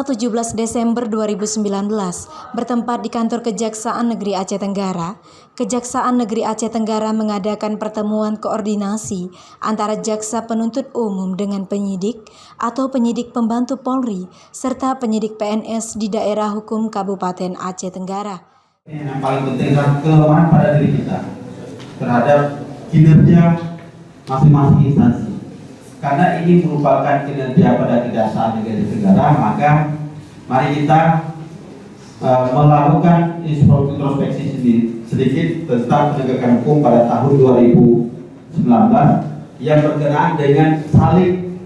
17 Desember 2019, bertempat di kantor Kejaksaan Negeri Aceh Tenggara, Kejaksaan Negeri Aceh Tenggara mengadakan pertemuan koordinasi antara jaksa penuntut umum dengan penyidik atau penyidik pembantu Polri serta penyidik PNS di daerah hukum Kabupaten Aceh Tenggara. Yang paling penting adalah kelemahan pada diri kita terhadap kinerja masing-masing instansi. Karena ini merupakan kinerja pada Kejaksaan Negeri Tenggara, maka mari kita melakukan introspeksi sedikit tentang penegakan hukum pada tahun 2019 yang berkenaan dengan saling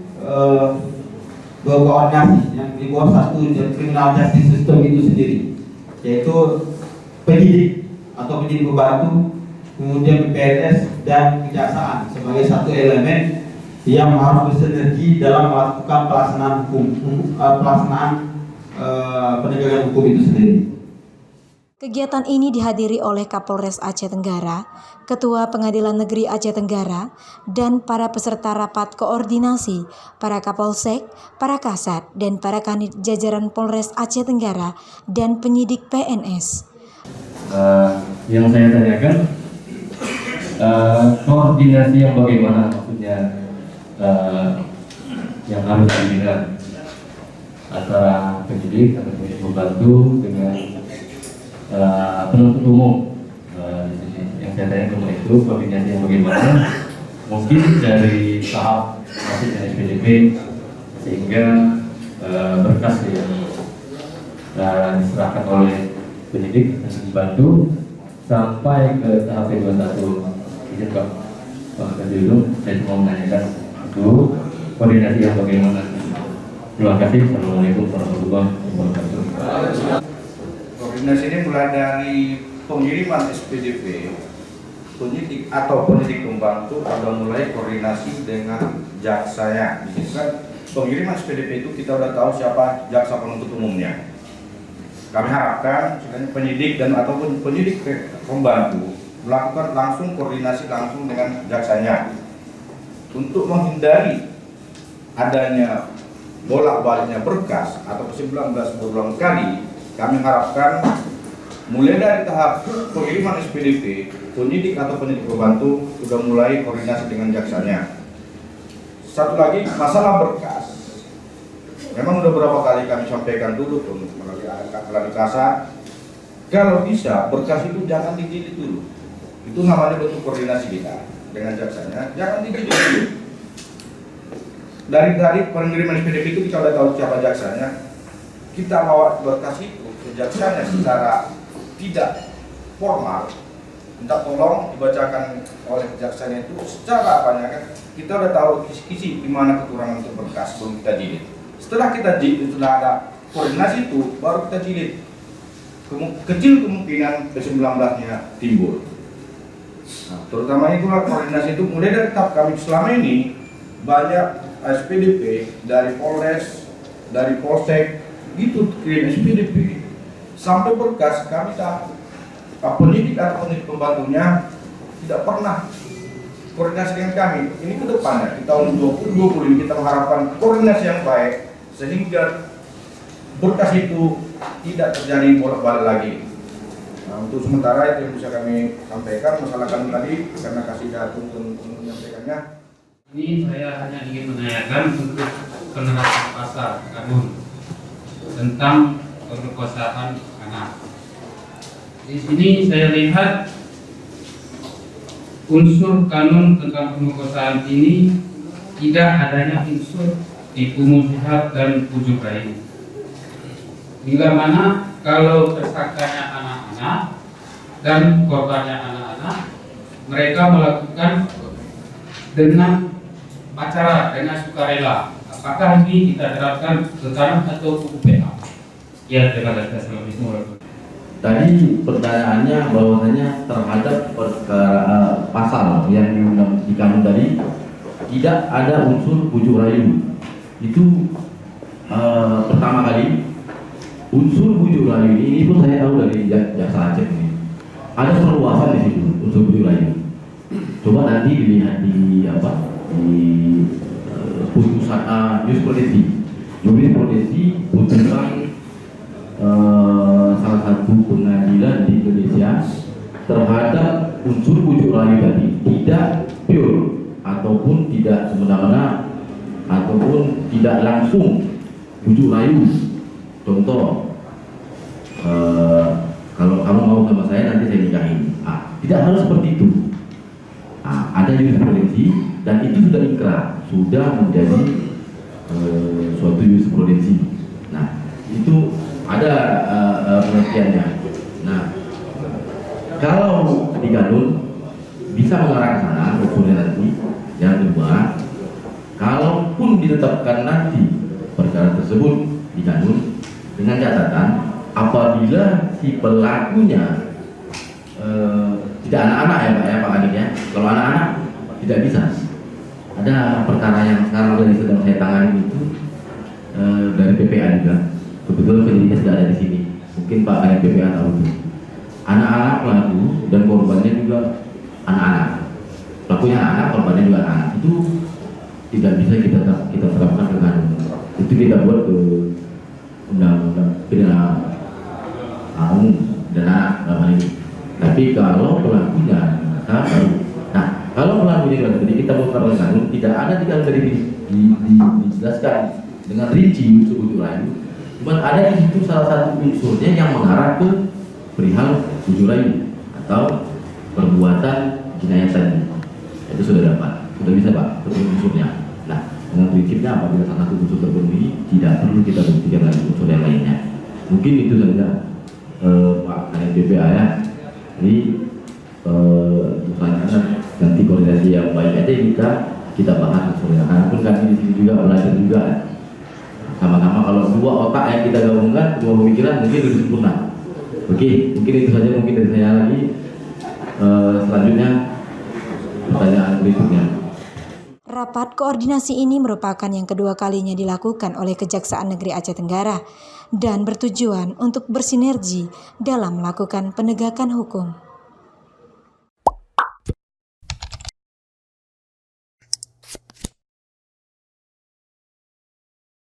berkoordinasi yang di bawah satu criminal justice system itu sendiri, yaitu penyidik atau penyidik pembantu, kemudian PNS dan kejaksaan sebagai satu elemen yang harus bersinergi dalam melakukan pelaksanaan penegakan hukum itu sendiri. Kegiatan ini dihadiri oleh Kapolres Aceh Tenggara, Ketua Pengadilan Negeri Aceh Tenggara, dan para peserta rapat koordinasi, para Kapolsek, para Kasat, dan para kanit jajaran Polres Aceh Tenggara dan penyidik PNS. Yang saya tanyakan, koordinasi yang bagaimana maksudnya? Yang harus dibina antara penyidik atau penyidik pembantu dengan penuntut umum. Yang saya tanyakan itu koordinasi yang bagaimana? Mungkin dari tahap masuknya SPDP sehingga berkas yang diserahkan oleh penyidik dan pembantu sampai ke tahap P21. Izin Pak Kadilum, saya cuma menanyakan itu koordinasi yang bagaimana. Terima kasih. Assalamualaikum warahmatullahi wabarakatuh. Koordinasi ini mulai dari pengiriman SPDP, penyidik atau penyidik pembantu, atau mulai koordinasi dengan jaksanya. Di sini kan pengiriman SPDP itu kita udah tahu siapa jaksa penuntut umumnya. Kami harapkan penyidik dan ataupun penyidik pembantu melakukan langsung koordinasi langsung dengan jaksanya untuk menghindari adanya bolak-baliknya berkas atau 19 berulang kali. Kami harapkan mulai dari tahap pengiriman SPDP, penyidik atau penyidik pembantu sudah mulai koordinasi dengan jaksanya. Satu lagi, masalah berkas. Memang sudah beberapa kali kami sampaikan dulu melalui kasat, kalau bisa berkas itu jangan dijilid dulu. Itu namanya bentuk koordinasi kita dengan jaksanya, jangan dijilid dulu. Dari pengiriman SPDP itu kita sudah tahu siapa jaksanya, kita bawa berkas itu ke jaksanya secara tidak formal, minta tolong dibacakan oleh jaksanya itu secara apanya kan, kita sudah tahu kisi-kisi di mana kekurangan untuk berkas sebelum kita jilid. Setelah kita jilid, setelah ada koordinasi itu, baru kita jilid. Kecil kemungkinan ke-19-nya timbul. Nah, terutama itulah koordinasi itu mulai dari tahap kami selama ini banyak SPDP dari Polres, dari Polsek, gitu kirim SPDP sampai berkas kami tahu penyidik atau penyidik pembantunya tidak pernah koordinasi dengan kami. Ini ke depannya di tahun 2020 ini kita mengharapkan koordinasi yang baik sehingga berkas itu tidak terjadi bolak-balik lagi. Nah, untuk sementara itu yang bisa kami sampaikan. Masalah kami tadi karena kasih data untuk menyampaikannya. Ini saya hanya ingin menanyakan untuk penerapan pasal kanun tentang pemerkosaan anak. Di sini saya lihat unsur kanun tentang pemerkosaan ini tidak adanya unsur tipu muslihat dan ujuk rayu. Bila mana kalau tersangkanya anak-anak dan korbannya anak-anak, mereka melakukan dengan acara dengan sukarela. Apakah ini kita terapkan ke kanan atau ke UPA? Ya, terima kasih. Assalamualaikum. Tadi pertanyaannya bahwasanya terhadap perkara pasal yang di kanun tadi tidak ada unsur bujuk rayu. Itu pertama kali. Unsur bujuk rayu ini pun saya tahu dari jaksa Aceh ini. Ada perluasan di situ unsur bujuk rayu. Coba nanti dilihat di putusan jurisprudensi jurisprudensi putusan salah satu pengadilan di Indonesia terhadap unsur bujuk rayu tadi tidak pure ataupun tidak semena-mena ataupun tidak langsung bujuk rayu. Contoh, kalau kamu mau sama saya nanti saya nikahin. Tidak harus seperti itu. Ada jurisprudensi dan itu sudah inkrah, sudah menjadi suatu jurisprudensi. Nah, itu ada pengertiannya. Nah, kalau diganun bisa mengarah ke sana usulnya nanti. Yang kedua, kalaupun ditetapkan nanti perkara tersebut diganun, dengan catatan apabila si pelakunya tidak anak-anak ya Pak Kadin ya. Kalau anak-anak tidak bisa. Ada perkara yang sekarang sedang saya tangani itu dari PPA juga. Kebetulan penyidiknya sudah ada di sini. Mungkin Pak Kadin PPA tahu itu. Anak-anak pelaku dan korbannya juga anak-anak. Pelakunya anak, korbannya juga anak. Itu tidak bisa kita terapkan ke kanun. Itu kita buat ke undang-undang pidana umum dan anak dalam hal ini. Tapi kalau pelakunya nah kalau pelakunya jadi kita buat perkara kanun tidak ada di dalam dijelaskan dengan rinci unsur bujuk rayu. Cuman ada di situ salah satu unsurnya yang mengarah ke perihal bujuk rayu atau perbuatan jinayat tadi. Itu sudah bisa Pak unsurnya. Nah, dengan prinsipnya apabila salah satu unsur terpenuhi tidak perlu kita buktikan lagi unsur yang lainnya. Mungkin itu saja Pak BPA ya. Jadi nanti koordinasi yang baik aja kita bahas unsurnya. Karena pun kami di sini juga belajar juga sama-sama. Kalau dua otak yang kita gabungkan, dua pemikiran mungkin lebih sempurna. Oke, mungkin itu saja mungkin dari saya lagi. Selanjutnya pertanyaan berikutnya. Rapat koordinasi ini merupakan yang kedua kalinya dilakukan oleh Kejaksaan Negeri Aceh Tenggara dan bertujuan untuk bersinergi dalam melakukan penegakan hukum.